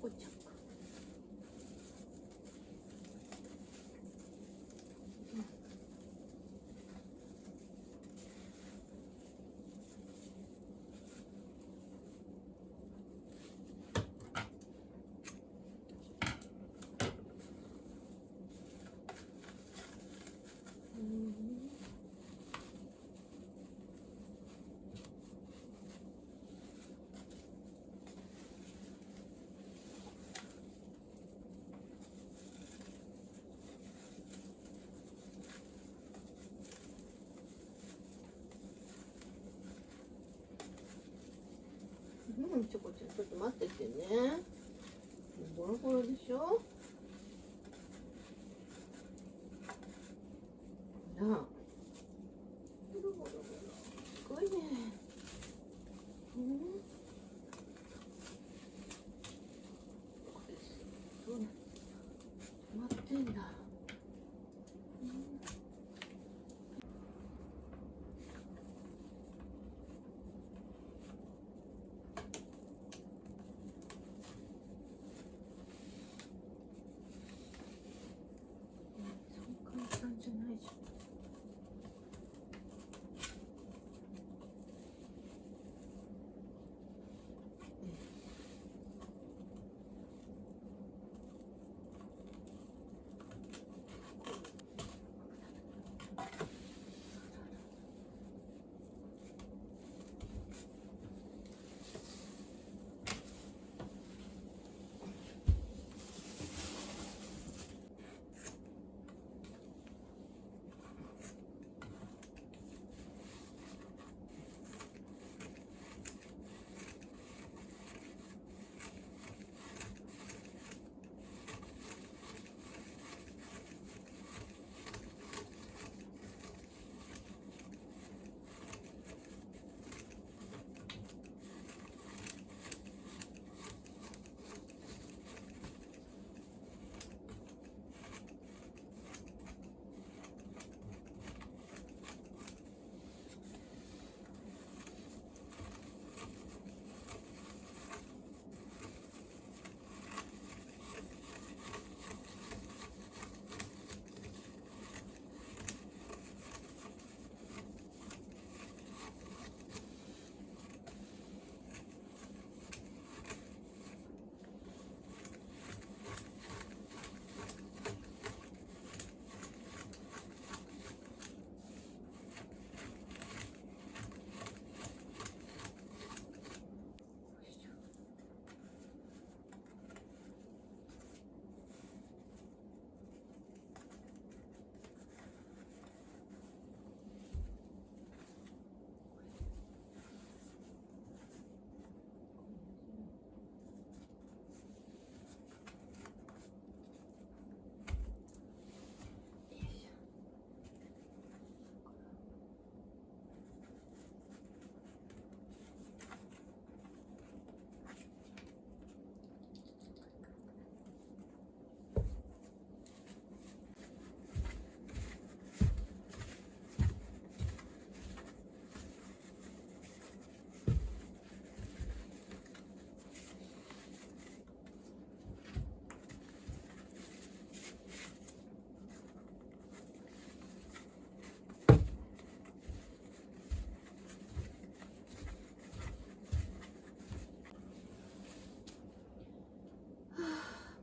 こちゃんか。チョコちゃん、ちょっと待っててね。ボロボロでしょ。なあ。ボロボロボロ。すごいね。これどうなって止まってんだ。そう簡単じゃないじゃん。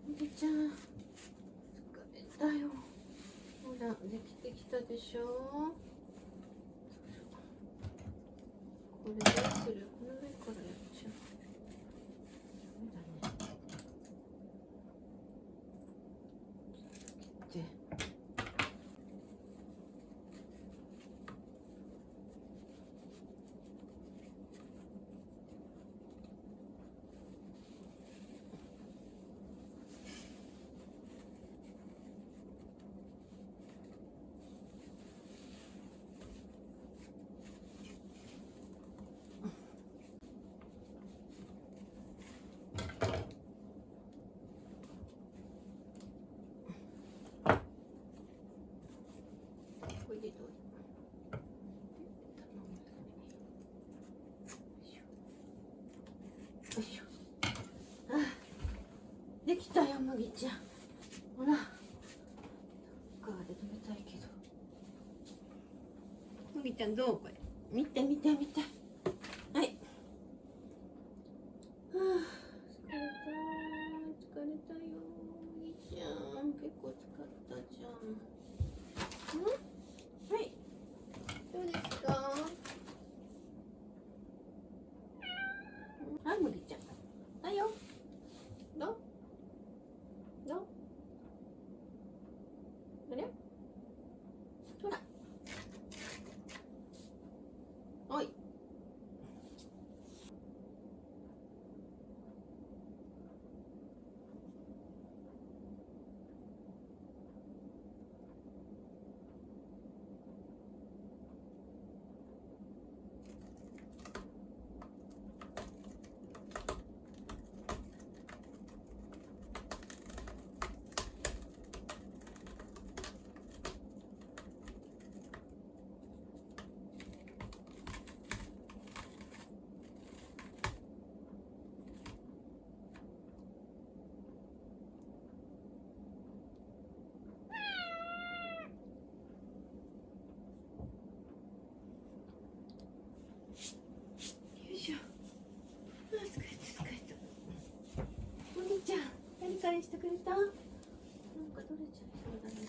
おじちゃん、疲れたよ。ほら、できてきたでしょ。これどうする？この上からやっちゃう。ダメだね。切って。これでどう？よいしょ。できたよ、麦ちゃん。ほら。ガーで止めたいけど。麦ちゃんどうこれ。見て見て見て。はい。はあ、疲れたよ、麦ちゃん。結構疲れたじゃん。はい。どうですか？はい、麦ちゃん。はいよ。どう？あれ？ほら。おい。よいしょ。あ、疲れた。麦ちゃん、カリカリしてくれた？なんか取れちゃいそうだね。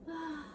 はあ。